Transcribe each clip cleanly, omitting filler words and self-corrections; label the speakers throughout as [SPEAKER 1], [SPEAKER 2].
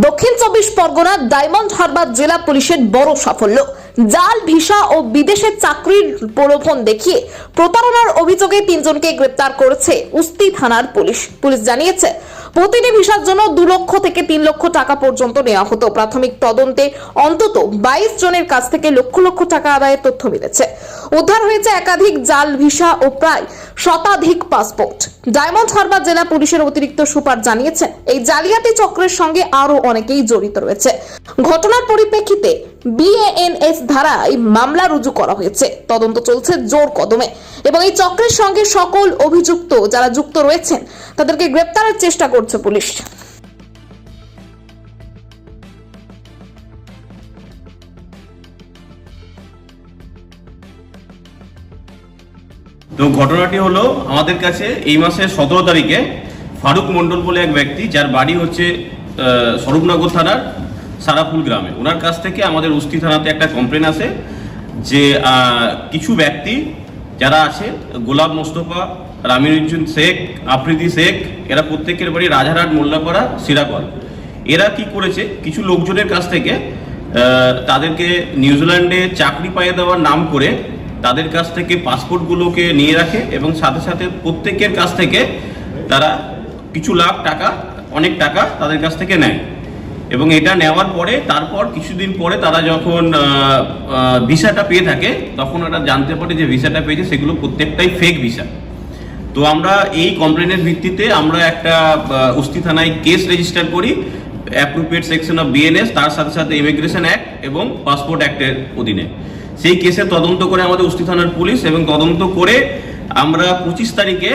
[SPEAKER 1] দক্ষিণ চব্বিশ পরগনার ডায়মন্ড হারবার জেলা পুলিশের বড় সাফল্য। জাল ভিসা ও বিদেশে চাকরির প্রলোভন দেখিয়ে প্রতারণার অভিযোগে 3 জনকে গ্রেপ্তার করেছে উস্তি থানার পুলিশ। পুলিশ জানিয়েছে, প্রতিটি ভিসার জন্য 2 লক্ষ থেকে 3 লক্ষ টাকা পর্যন্ত নেওয়া হতো। প্রাথমিক তদন্তে অন্তত 22 জনের কাছ থেকে লক্ষ লক্ষ টাকা আদায়ের তথ্য মিলেছে। উদ্ধার হয়েছে একাধিক জাল ভিসা ও প্রায় শতাধিক পাসপোর্ট। ডায়মন্ড হারবার জেলা পুলিশের অতিরিক্ত সুপার জানিয়েছেন, এই জালিয়াতি চক্রের সঙ্গে আরো অনেকেই জড়িত রয়েছে। ঘটনার পরিপ্রেক্ষিতে BANS ধারায় মামলা রুজু করা হয়েছে। তদন্ত চলছে জোর কদমে এবং এই চক্রের সঙ্গে সকল অভিযুক্ত যারা যুক্ত রয়েছেন তাদেরকে গ্রেপ্তারের চেষ্টা করছে পুলিশ।
[SPEAKER 2] তো ঘটনাটি হলো, আমাদের কাছে এই মাসের 17 তারিখে ফারুক মণ্ডল বলে এক ব্যক্তি, যার বাড়ি হচ্ছে স্বরূপনগর থানার সারাফুল গ্রামে, ওনার কাছ থেকে আমাদের উস্তি থানাতে একটা কমপ্লেন আসে যে কিছু ব্যক্তি যারা আছে, গোলাম মোস্তফা, রামিনুজ্জুন শেখ, আফ্রিদি শেখ, এরা প্রত্যেকের বাড়ি রাজারহাট, মোল্লাপাড়া, সিরাকল। এরা কি করেছে, কিছু লোকজনের কাছ থেকে তাদেরকে নিউজিল্যান্ডে চাকরি পাইয়ে দেওয়ার নাম করে তাদের কাছ থেকে পাসপোর্টগুলোকে নিয়ে রাখে এবং সাথে সাথে প্রত্যেকের কাছ থেকে তারা কিছু লাখ টাকা, অনেক টাকা তাদের কাছ থেকে নেয়। এবং এটা নেওয়ার পরে তারপর কিছুদিন পরে তারা যখন ভিসাটা পেয়ে থাকে, তখন ওরা জানতে পারে যে ভিসাটা পেয়েছে সেগুলো প্রত্যেকটাই ফেক ভিসা। তো আমরা এই কমপ্লেনের ভিত্তিতে আমরা একটা উস্তি থানায় কেস রেজিস্টার করি অ্যাপ্রোপ্রিয়েট সেকশন অফ BNS, তার সাথে সাথে ইমিগ্রেশন অ্যাক্ট এবং পাসপোর্ট অ্যাক্টের অধীনে। সেই কেসে তদন্ত করে আমাদের উস্তি থানার পুলিশ, এবং তদন্ত করে আমরা 25 তারিখে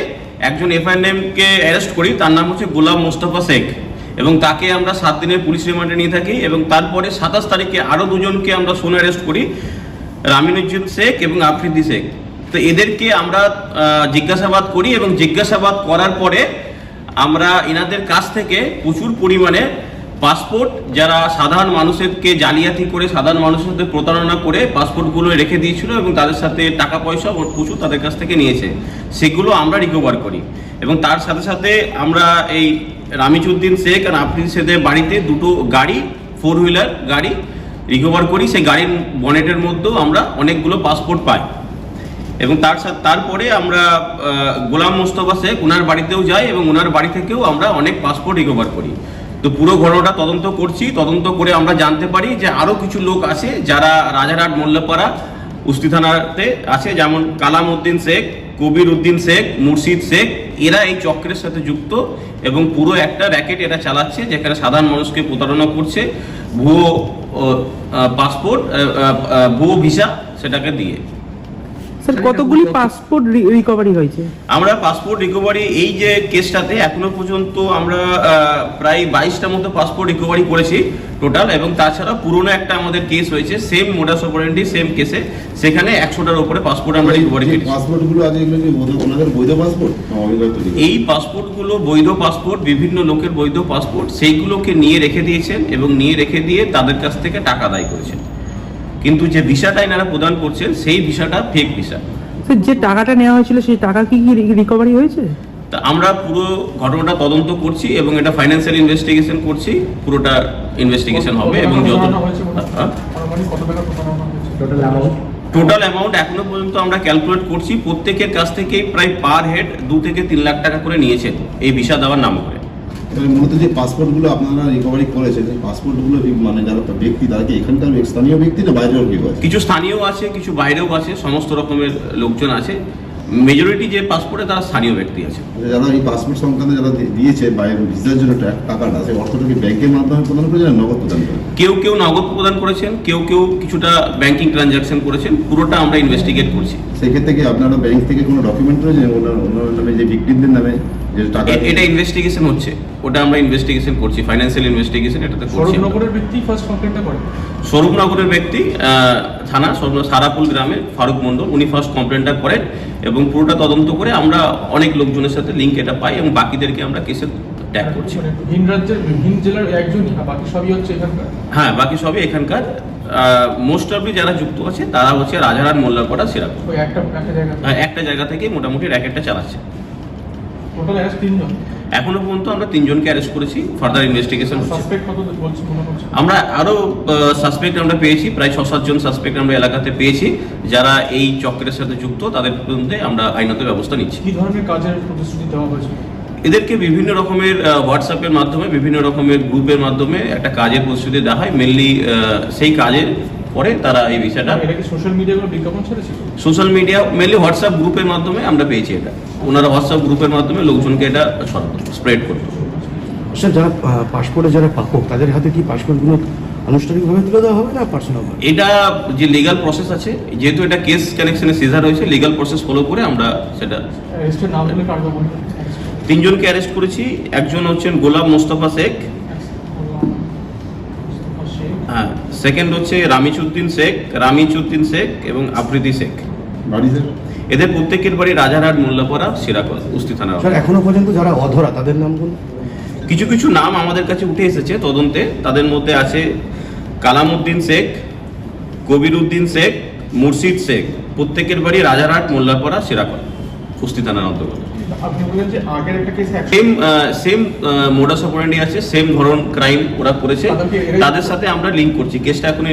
[SPEAKER 2] একজন FIR-কে অ্যারেস্ট করি, তার নাম হচ্ছে গোলাম মোস্তফা শেখ, এবং তাকে আমরা 7 দিনের পুলিশ রিমান্ডে নিয়ে থাকি। এবং তারপরে 27 তারিখে আরও 2 জনকে আমরা সোনে অ্যারেস্ট করি, রামিনুজ্জুন শেখ এবং আফ্রিদি শেখ। তো এদেরকে আমরা জিজ্ঞাসাবাদ করি এবং জিজ্ঞাসাবাদ করার পরে আমরা এনাদের কাছ থেকে প্রচুর পরিমাণে পাসপোর্ট, যারা সাধারণ মানুষকে জালিয়াতি করে, সাধারণ মানুষের সাথে প্রতারণা করে পাসপোর্টগুলো রেখে দিয়েছিল এবং তাদের সাথে টাকা পয়সা প্রচুর তাদের কাছ থেকে নিয়েছে, সেগুলো আমরা রিকভার করি। এবং তার সাথে সাথে আমরা এই রামিজউদ্দিন শেখ আর আফ্রিদি শেখের বাড়িতে 2টো গাড়ি, 4 হুইলার গাড়ি রিকভার করি। সেই গাড়ির বনেটের মধ্যেও আমরা অনেকগুলো পাসপোর্ট পাই। এবং তারপরে আমরা গোলাম মোস্তফা শেখ, ওনার বাড়িতেও যাই এবং ওনার বাড়ি থেকেও আমরা অনেক পাসপোর্ট রিকভার করি। তো পুরো ঘটনাটা তদন্ত করছি। তদন্ত করে আমরা জানতে পারি যে আরও কিছু লোক আছে যারা রাজারহাট, মোল্লাপাড়া, উস্তি থানাতে আছে, যেমন কালাম উদ্দিন শেখ, কবির উদ্দিন শেখ, মুর্শিদ শেখ। এরা এই চক্রের সাথে যুক্ত এবং পুরো একটা র্যাকেট এরা চালাচ্ছে, যেখানে সাধারণ মানুষকে প্রতারণা করছে ভুয়ো পাসপোর্ট, ভুয়ো ভিসা সেটাকে দিয়ে।
[SPEAKER 3] কতগুলি পাসপোর্ট রিকভারি হয়েছে?
[SPEAKER 2] আমরা পাসপোর্ট রিকভারি এই যে কেসটাতে এখনো পর্যন্ত আমরা প্রায় 22টা মতো পাসপোর্ট রিকভারি করেছি টোটাল। এবং তাছাড়া পুরনো একটা আমাদের কেস হয়েছে সেম মোডাস অপারেন্ডি, সেম কেসে, সেখানে 100টার উপরে পাসপোর্ট আমরা রিকভারি করেছি।
[SPEAKER 4] পাসপোর্টগুলো আজ এগুলো কি ওনাদের বৈধ পাসপোর্ট?
[SPEAKER 2] এই পাসপোর্টগুলো বৈধ পাসপোর্ট, বিভিন্ন লোকের বৈধ পাসপোর্ট, সেইগুলোকে নিয়ে রেখে দিয়েছেন এবং নিয়ে রেখে দিয়ে তাদের কাছ থেকে টাকা আদায় করেছেন। কিন্তু যে ভিসাটা এনারা প্রদান করছেন সেই ভিসাটা ফেক ভিসা।
[SPEAKER 3] যে টাকাটা নেওয়া হয়েছিল সেই টাকা কি রিকভারি হয়েছে?
[SPEAKER 2] তা আমরা পুরো ঘটনাটা তদন্ত করছি এবং এটা ফাইন্যান্সিয়াল ইনভেস্টিগেশন করছি, পুরোটা ইনভেস্টিগেশন হবে। এবং যত টোটাল অ্যামাউন্ট এখনো পর্যন্ত আমরা ক্যালকুলেট করছি, প্রত্যেকের কাছ থেকে প্রায় পার হেড 2 থেকে 3 লাখ টাকা করে নিয়েছেন এই ভিসা দেওয়ার নাম করে।
[SPEAKER 4] মূলত যে পাসপোর্টগুলো আপনারা রিকভারি করেছেন, এই পাসপোর্টগুলো মানে যারা ব্যক্তি, তারা কি এখানকার স্থানীয় ব্যক্তি না বাইরেও কেউ আছে?
[SPEAKER 2] কিছু স্থানীয় আছে, কিছু বাইরেও আছে, সমস্ত রকমের লোকজন আছে। মেজরিটি যে পাসপোর্টে তারা স্থানীয় ব্যক্তি আছে।
[SPEAKER 4] যারা এই পাসপোর্ট সংক্রান্ত যারা দিয়েছে বাইরে ভিসার জন্য টাকাটা, সেই অর্থটা কি ব্যাংকের মাধ্যমে প্রদান করেছেন, নগদ প্রদান করেছেন?
[SPEAKER 2] কেউ নগদ প্রদান করেছেন, কেউ কিছুটা ব্যাংকিং ট্রানজাকশন করেছেন। পুরোটা আমরা ইনভেস্টিগেট করছি।
[SPEAKER 4] সেক্ষেত্রে কি আপনারা ব্যাংক থেকে কোনো ডকুমেন্ট রয়েছে ওনার নামে, যে ভিকটিমদের নামে যে টাকা?
[SPEAKER 2] এটা ইনভেস্টিগেশন হচ্ছে, ওটা আমরা ইনভেস্টিগেশন করছি, ফাইন্যান্সিয়াল ইনভেস্টিগেশন এটাতে করছি।
[SPEAKER 5] স্বরূপনগরের ব্যক্তি ফার্স্ট কমপ্লেইনটা করে,
[SPEAKER 2] স্বরূপনগরের ব্যক্তি থানা সারাপুল গ্রামের ফারুক মণ্ডল, উনি ফার্স্ট কমপ্লেনটা করেন এবং পুরোটা তদন্ত করে আমরা অনেক লোকজনের সাথে লিঙ্ক এটা পাই এবং বাকিদেরকে আমরা কেসে ট্যাগ করছি।
[SPEAKER 5] ভিন রাজ্যের, ভিন জেলার একজনই, বাকি সবই হচ্ছে এখানকার?
[SPEAKER 2] হ্যাঁ, বাকি সবই এখানকার। মোস্ট অফলি যারা যুক্ত আছে তারা হচ্ছে রাজারহাট, মোল্লাপাড়া, সিরাজগঞ্জ।
[SPEAKER 5] একটা জায়গা
[SPEAKER 2] একটা জায়গা থেকে মোটামুটি র্যাকেটটা চালাচ্ছে।
[SPEAKER 5] টোটাল 3 জন?
[SPEAKER 2] এখনো পর্যন্ত আমরা 3 জনকে অ্যারেস্ট করেছি, ফার্দার ইনভেস্টিগেশন হচ্ছে।
[SPEAKER 5] সাসপেক্ট কত বলছে মনে হচ্ছে?
[SPEAKER 2] আমরা আরো সাসপেক্ট আমরা পেয়েছি, প্রায় 6-7 জন সাসপেক্ট আমরা এলাকাতে পেয়েছি যারা এই চক্রের সাথে যুক্ত, তাদের বিরুদ্ধে আমরা আইনত ব্যবস্থা নিচ্ছি।
[SPEAKER 5] কি ধরনের কাজের প্রতিশ্রুতি দেওয়া হয়েছে?
[SPEAKER 2] এদেরকে বিভিন্ন রকমের হোয়াটসঅ্যাপের মাধ্যমে, বিভিন্ন রকমের গ্রুপের মাধ্যমে একটা কাজের প্রতিশ্রুতি দেওয়া হয়। মেনলি সেই কাজের পরে তারা এই বিষয়টা
[SPEAKER 5] এটা কি সোশ্যাল মিডিয়াগুলো বিজ্ঞাপন ছেড়েছিল?
[SPEAKER 2] সোশ্যাল মিডিয়া, মেনলি হোয়াটসঅ্যাপ গ্রুপের মাধ্যমে আমরা পেয়েছি এটা। ওনারা হোয়াটসঅ্যাপ গ্রুপের মাধ্যমে লোকজনকে এটা স্প্রেড করতো।
[SPEAKER 6] স্যার, যারা পাসপোর্টে যারা পাবো তাদের হাতে কি পাসপোর্টগুলো আনুষ্ঠানিকভাবে তুলে দেওয়া হবে না পার্সোনালভাবে?
[SPEAKER 2] এটা যে লিগ্যাল প্রসেস আছে, যেহেতু এটা কেস কানেকশনে সিজার হয়েছে, লিগ্যাল প্রসেস ফলো করে আমরা সেটা
[SPEAKER 5] অ্যারেস্টের নাম বলে কার বলবেন?
[SPEAKER 2] 3 জনকে অ্যারেস্ট করেছি। একজন হচ্ছেন গোলাম মোস্তফা শেখ, হ্যাঁ, সেকেন্ড হচ্ছে রামিচুদ্দিন শেখ এবং আফ্রিদি শেখ।
[SPEAKER 4] বাড়িতে
[SPEAKER 2] এদের প্রত্যেকের বাড়ি রাজারহাট, মোল্লাপাড়া, সিরাকল, উস্তি থানা।
[SPEAKER 6] স্যার, এখনো পর্যন্ত যারা অধরা তাদের নামগুলো?
[SPEAKER 2] কিছু কিছু নাম আমাদের কাছে উঠে এসেছে তদন্তে। তাদের মধ্যে আছে কালামউদ্দিন শেখ, কবিরউদ্দিন শেখ, মুর্শিদ শেখ। প্রত্যেকের বাড়ি রাজারহাট, মোল্লাপাড়া, সিরাকল, উস্তি থানার অন্তর্গত।
[SPEAKER 5] আপনি বললেন যে আগের একটা কেস
[SPEAKER 2] সেম মোডাস অপারেন্ডি আছে, সেম ধরন ক্রাইম ওরা করেছে। তাদের সাথে আমরা লিঙ্ক করছি, কেসটা এখন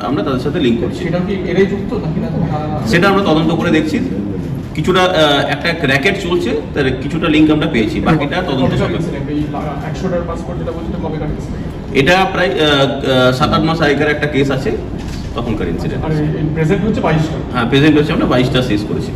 [SPEAKER 2] আমরা তাদের সাথে লিঙ্ক করছি।
[SPEAKER 5] সেটা কি এরাই যুক্ত নাকি না?
[SPEAKER 2] সেটা আমরা তদন্ত করে দেখছি। কিছুটা একটা র্যাকেট চলছে, তার কিছুটা লিঙ্ক আমরা পেয়েছি, বাকিটা তদন্ত চলবে।
[SPEAKER 5] 100টার পাসপোর্ট যেটা বলছিল কবে কাটছে?
[SPEAKER 2] এটা প্রায় 7-8 মাস আগেকার একটা কেস আছে, তখনকার ইনসিডেন্ট।
[SPEAKER 5] আর প্রেজেন্ট হচ্ছে 22টা।
[SPEAKER 2] হ্যাঁ, প্রেজেন্ট হচ্ছে আমরা 22টা শেষ করেছি।